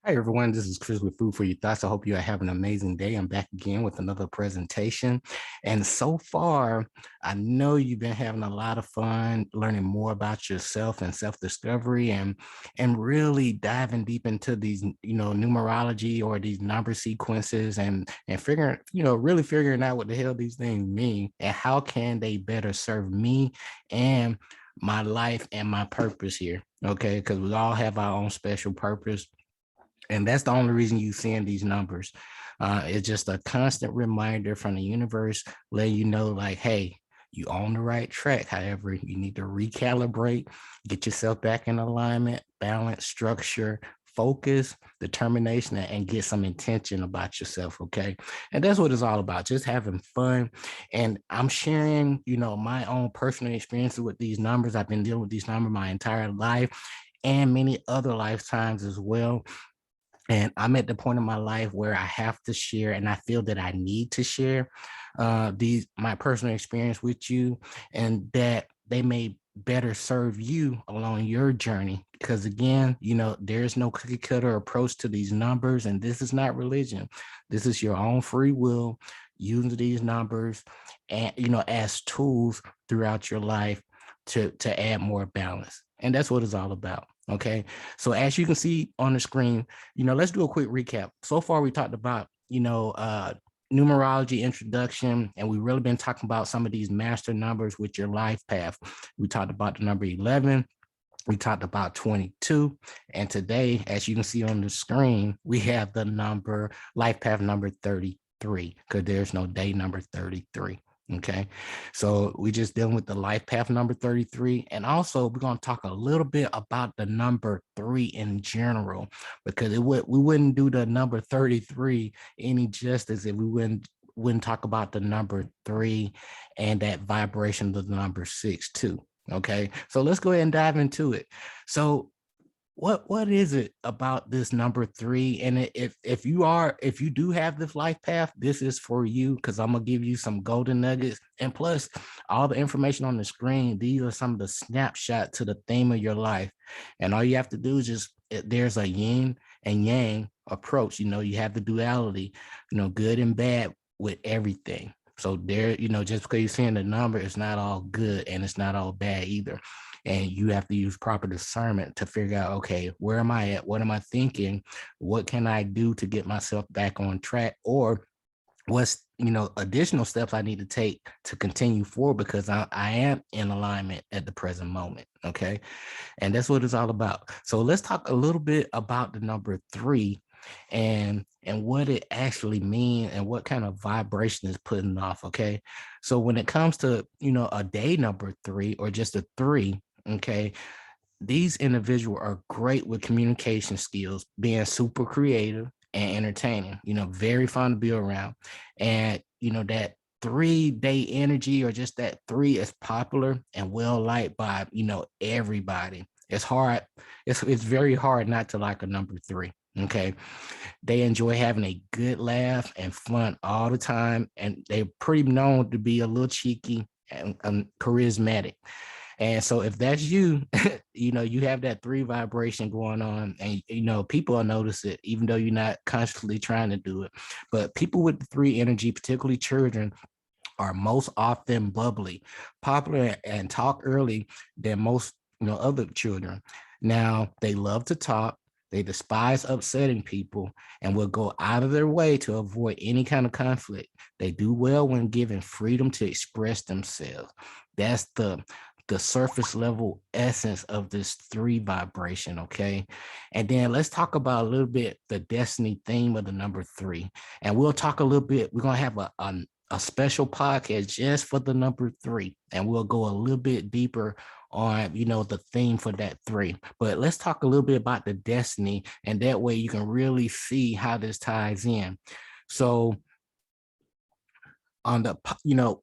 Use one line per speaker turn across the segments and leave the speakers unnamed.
Hi, everyone. This is Chris with Food for Your Thoughts. I hope you are having an amazing day. I'm back again with another presentation. And so far, I know you've been having a lot of fun learning more about yourself and self-discovery and really diving deep into these, numerology or these number sequences and figuring, really figuring out what the hell these things mean and how can they better serve me and my life and my purpose here. Okay, because we all have our own special purpose, and that's the only reason you're seeing these numbers. It's just a constant reminder from the universe letting you know, like, hey, you on the right track. However, you need to recalibrate, get yourself back in alignment, balance, structure, focus, determination, and get some intention about yourself. Okay. And that's what it's all about, just having fun. And I'm sharing, my own personal experiences with these numbers. I've been dealing with these numbers my entire life and many other lifetimes as well. And I'm at the point in my life where I have to share, and I feel that I need to share these my personal experience with you, and that they may better serve you along your journey. Because again, there's no cookie cutter approach to these numbers, and this is not religion. This is your own free will using these numbers and as tools throughout your life to add more balance. And that's what it's all about. Okay. So as you can see on the screen, let's do a quick recap. So far, we talked about, numerology introduction, and we've really been talking about some of these master numbers with your life path. We talked about the number 11. We talked about 22. And today, as you can see on the screen, we have the number life path number 33, because there's no day number 33. Okay, so we just dealing with the life path number 33. And also we're going to talk a little bit about the number 3 in general, because we wouldn't do the number 33 any justice if we wouldn't talk about the number 3 and that vibration of the number 6 too. Okay, so let's go ahead and dive into it. So what is it about this number 3? And if you do have this life path, this is for you, because I'm gonna give you some golden nuggets. And plus, all the information on the screen, these are some of the snapshot to the theme of your life. And all you have to do is there's a yin and yang approach. You have the duality, good and bad with everything. So there, just because you're seeing the number, it's not all good and it's not all bad either. And you have to use proper discernment to figure out, okay, where am I at? What am I thinking? What can I do to get myself back on track? Or what's, additional steps I need to take to continue forward, because I am in alignment at the present moment. Okay. And that's what it's all about. So let's talk a little bit about the number 3 and what it actually means and what kind of vibration is putting off. Okay. So when it comes to, a day number 3 or just a 3, okay, these individuals are great with communication skills, being super creative and entertaining, very fun to be around. And, that 3-day energy, or just that 3, is popular and well liked by, everybody. It's hard. It's very hard not to like a number 3. Okay. They enjoy having a good laugh and fun all the time. And they're pretty known to be a little cheeky and charismatic. And so if that's you, you have that 3 vibration going on, and, people will notice it, even though you're not consciously trying to do it. But people with the 3 energy, particularly children, are most often bubbly, popular, and talk early than most, other children. Now, they love to talk. They despise upsetting people and will go out of their way to avoid any kind of conflict. They do well when given freedom to express themselves. That's the surface level essence of this 3 vibration. Okay. And then let's talk about a little bit the destiny theme of the number 3. And we'll talk a little bit. We're going to have a special podcast just for the number 3. And we'll go a little bit deeper on, the theme for that 3. But let's talk a little bit about the destiny. And that way you can really see how this ties in. So on the,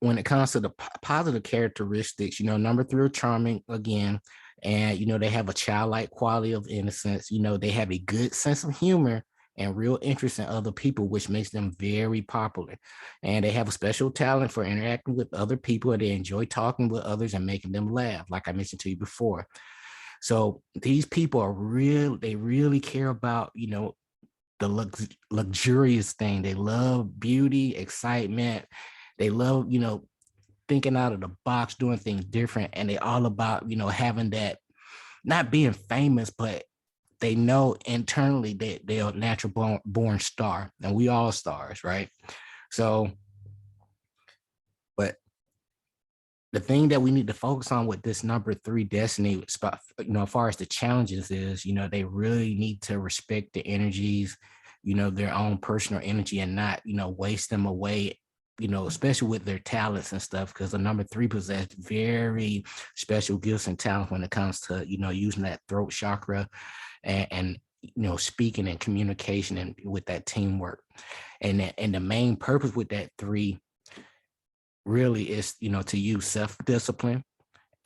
when it comes to the positive characteristics, number 3 are charming again. And, they have a childlike quality of innocence. They have a good sense of humor and real interest in other people, which makes them very popular. And they have a special talent for interacting with other people, and they enjoy talking with others and making them laugh, like I mentioned to you before. So these people are real, they really care about, luxurious thing. They love beauty, excitement. They love, thinking out of the box, doing things different. And they all about, having that, not being famous, but they know internally that they're a natural born star, and we all stars, right? So, but the thing that we need to focus on with this number 3 destiny, as far as the challenges is, they really need to respect the energies, their own personal energy, and not, waste them away, especially with their talents and stuff, because the number 3 possess very special gifts and talents when it comes to, using that throat chakra and speaking and communication and with that teamwork. And the main purpose with that 3 really is, to use self-discipline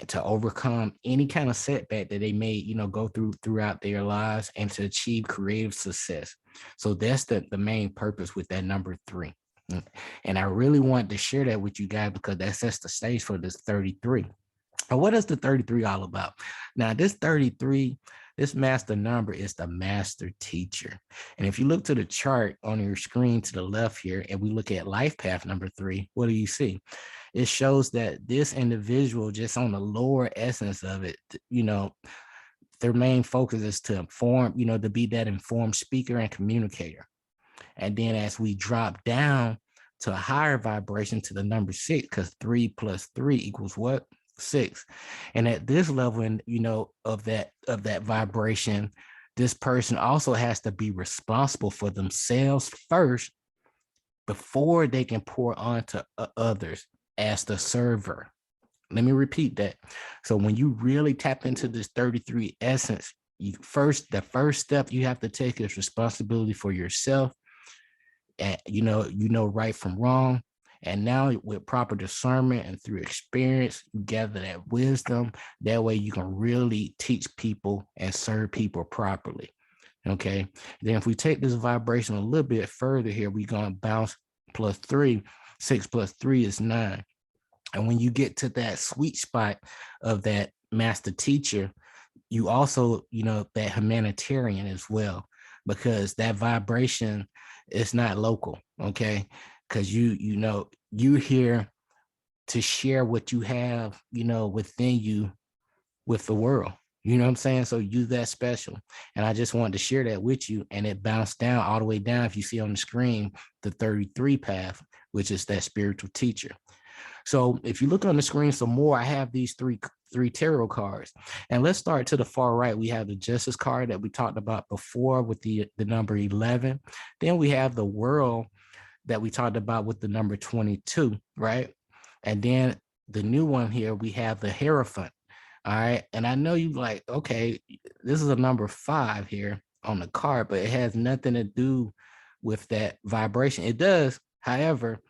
and to overcome any kind of setback that they may, go throughout their lives, and to achieve creative success. So that's the main purpose with that number 3. And I really wanted to share that with you guys because that sets the stage for this 33. And what is the 33 all about? Now, this 33, this master number is the master teacher. And if you look to the chart on your screen to the left here, and we look at life path number 3, what do you see? It shows that this individual, just on the lower essence of it, their main focus is to inform, to be that informed speaker and communicator. And then as we drop down to a higher vibration, to the number 6, because 3 plus 3 equals what? 6. And at this level, of that vibration, this person also has to be responsible for themselves first before they can pour on to others as the server. Let me repeat that. So when you really tap into this 33 essence, the first step you have to take is responsibility for yourself. And right from wrong. And now with proper discernment and through experience, you gather that wisdom. That way you can really teach people and serve people properly. Okay. Then if we take this vibration a little bit further here, we're going to bounce plus 3. 6 plus 3 is 9. And when you get to that sweet spot of that master teacher, you also, that humanitarian as well, because that vibration is not local. Okay. Because you're here to share what you have, within you with the world. You know what I'm saying? So you that special. And I just wanted to share that with you. And it bounced down all the way down. If you see on the screen, the 33 path, which is that spiritual teacher. So if you look on the screen some more, I have these three tarot cards. And let's start to the far right. We have the Justice card that we talked about before with the number 11. Then we have the World that we talked about with the number 22, right? And then the new one here, we have the Hierophant. All right. And I know you like, okay, this is a number 5 here on the card, but it has nothing to do with that vibration. It does, however,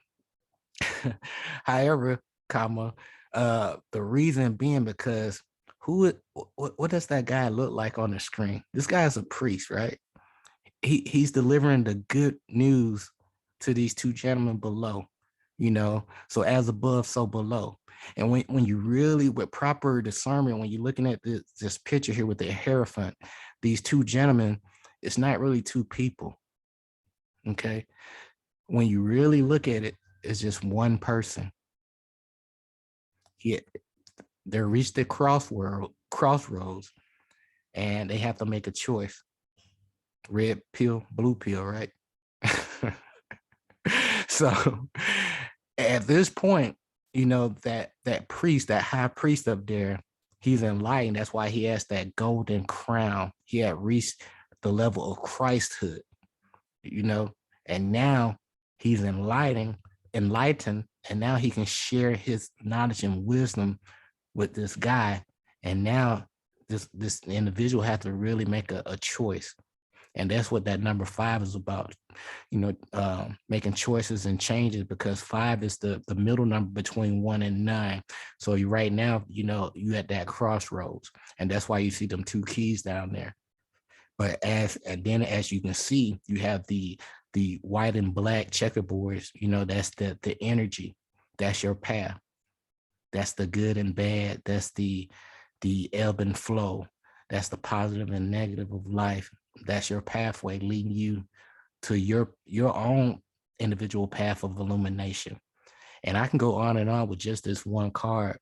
comma, the reason being because what does that guy look like on the screen? This guy's a priest, right? He's delivering the good news to these 2 gentlemen below, so as above, so below. And when you really, with proper discernment, when you're looking at this picture here with the Hierophant, these 2 gentlemen, it's not really 2 people. Okay. When you really look at it, it's just one person. They reached the crossroads, and they have to make a choice. Red pill, blue pill, right? So at this point, that priest, that high priest up there, he's enlightened. That's why he has that golden crown. He had reached the level of Christhood, and now he's enlightened, and now he can share his knowledge and wisdom with this guy. And now this individual has to really make a choice. And that's what that number 5 is about, making choices and changes, because 5 is the middle number between 1 and 9. So right now, you at that crossroads, and that's why you see them 2 keys down there. But as you can see, you have the white and black checkerboards, that's the energy. That's your path. That's the good and bad. That's the ebb and flow. That's the positive and negative of life. That's your pathway leading you to your own individual path of illumination. And I can go on and on with just this one card.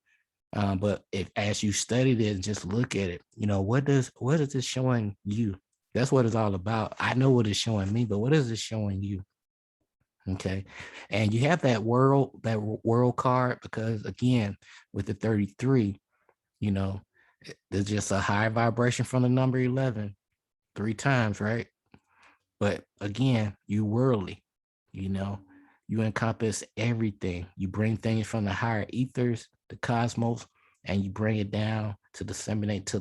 But if as you study this, just look at it, what is this showing you? That's what it's all about. I know what it's showing me, but what is it showing you? Okay. And you have that world card, because again, with the 33, there's just a high vibration from the number 11 3 times, right? But again, you worldly, you encompass everything. You bring things from the higher ethers, the cosmos, and you bring it down to disseminate to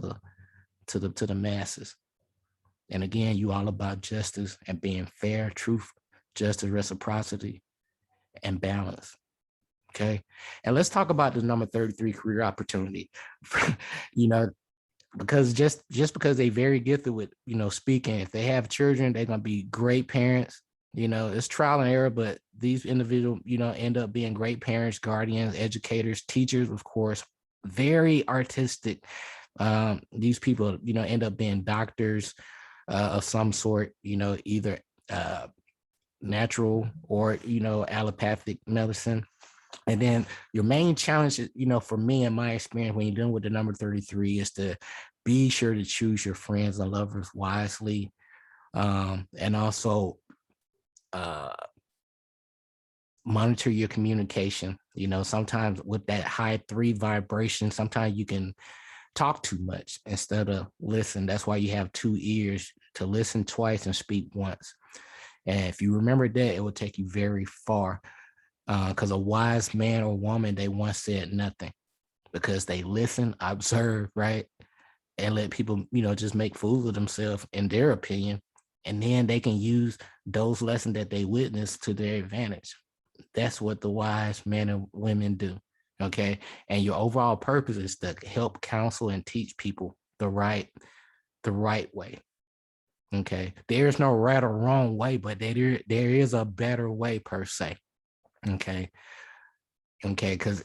the masses. And again, you all about justice and being fair, truth, justice, reciprocity, and balance. Okay. And let's talk about the number 33 career opportunity. Because just because they very gifted with, speaking, if they have children, they're going to be great parents. It's trial and error, but these individuals, end up being great parents, guardians, educators, teachers, of course, very artistic. These people, end up being doctors of some sort, either natural or, allopathic medicine. And then your main challenge, for me and my experience when you're dealing with the number 33 is to be sure to choose your friends and lovers wisely. And also monitor your communication. Sometimes with that high 3 vibration, sometimes you can talk too much instead of listen. That's why you have 2 ears, to listen twice and speak once. And if you remember that, it will take you very far. Because a wise man or woman, they once said nothing, because they listen, observe, right? And let people, just make fools of themselves in their opinion. And then they can use those lessons that they witnessed to their advantage. That's what the wise men and women do. Okay. And your overall purpose is to help counsel and teach people the right way. Okay. There is no right or wrong way, but there is a better way per se. Okay. Because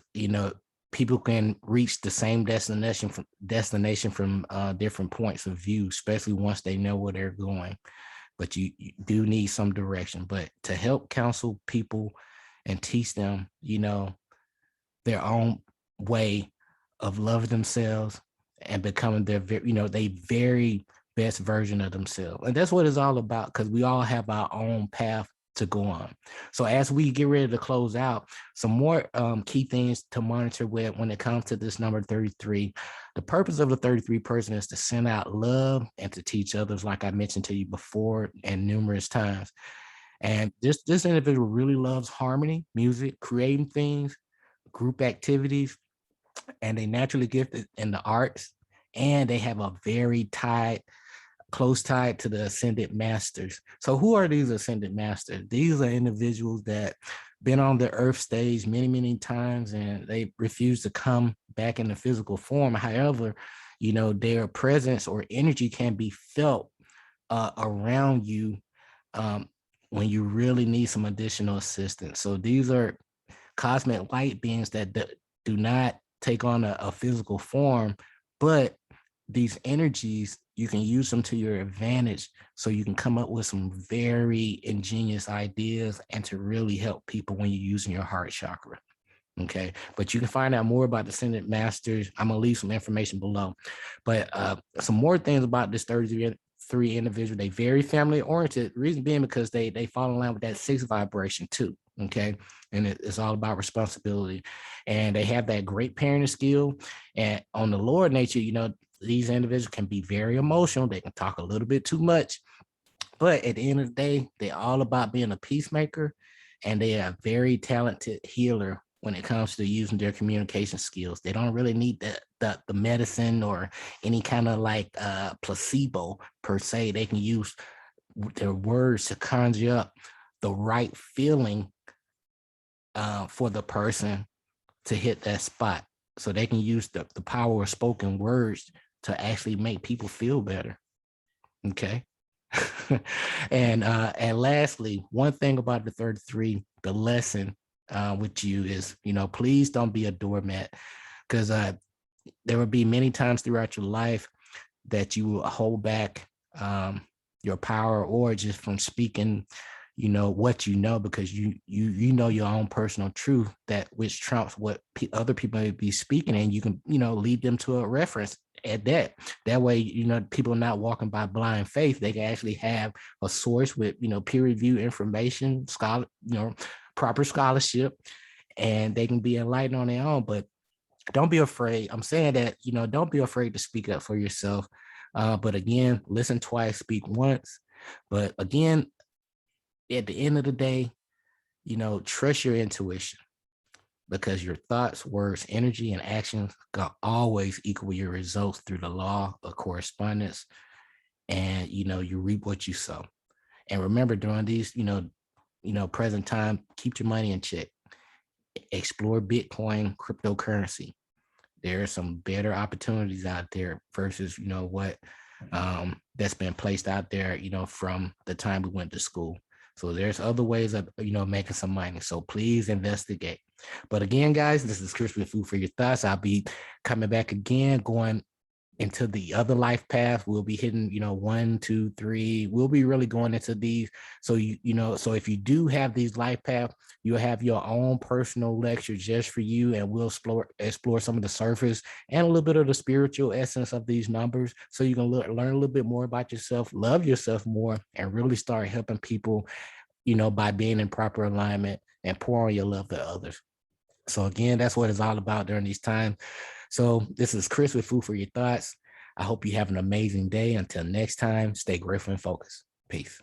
people can reach the same destination from different points of view, especially once they know where they're going. But you do need some direction. But to help counsel people and teach them, their own way of loving themselves and becoming their very best version of themselves. And that's what it's all about, because we all have our own path to go on. So as we get ready to close out, some more key things to monitor with when it comes to this number 33. The purpose of the 33 person is to send out love and to teach others, like I mentioned to you before and numerous times. And this individual really loves harmony, music, creating things, group activities, and they naturally gifted in the arts, and they have a very close tied to the ascended masters. So who are these ascended masters? These are individuals that been on the earth stage many, many times, and they refuse to come back in the physical form. However, their presence or energy can be felt around you when you really need some additional assistance. So these are cosmic light beings that do not take on a physical form, but these energies, you can use them to your advantage, so you can come up with some very ingenious ideas and to really help people when you're using your heart chakra. Okay, but you can find out more about the Ascended Masters. I'm gonna leave some information below, but some more things about this 33 individual. They very family oriented. Reason being because they fall in line with that 6 vibration too. Okay, and it's all about responsibility, and they have that great parenting skill. And on the lower nature, these individuals can be very emotional. They can talk a little bit too much, but at the end of the day, they're all about being a peacemaker, and they are a very talented healer when it comes to using their communication skills. They don't really need the medicine or any kind of like placebo per se. They can use their words to conjure up the right feeling for the person to hit that spot. So they can use the power of spoken words to actually make people feel better. Okay. And lastly, one thing about the 33, the lesson with you is, please don't be a doormat, because there will be many times throughout your life that you will hold back, your power, or just from speaking, you know, what you know, because you know your own personal truth, that which trumps what other people may be speaking, and you can, you know, lead them to a reference at that. That way, you know, people are not walking by blind faith. They can actually have a source with, you know, peer-reviewed information, you know, proper scholarship, and they can be enlightened on their own. But don't be afraid. I'm saying that, you know, don't be afraid to speak up for yourself. But again, listen twice, speak once. But again, at the end of the day, you know, trust your intuition, because your thoughts, words, energy, and actions can always equal your results through the law of correspondence. And, you know, you reap what you sow. And remember, during these, you know, present time, keep your money in check. Explore Bitcoin, cryptocurrency. There are some better opportunities out there versus, you know, what that's been placed out there, you know, from the time we went to school. So there's other ways of, you know, making some money. So please investigate. But again, guys, this is Chris with Food for Your Thoughts. I'll be coming back again, going into the other life path. We'll be hitting, you know, 1, 2, 3. We'll be really going into these. So you know, so if you do have these life paths, you'll have your own personal lecture just for you, and we'll explore some of the surface and a little bit of the spiritual essence of these numbers, so you can learn a little bit more about yourself, love yourself more, and really start helping people, you know, by being in proper alignment and pouring your love to others. So again, that's what it's all about during these times. So this is Chris with Food for Your Thoughts. I hope you have an amazing day. Until next time, stay grateful and focused. Peace.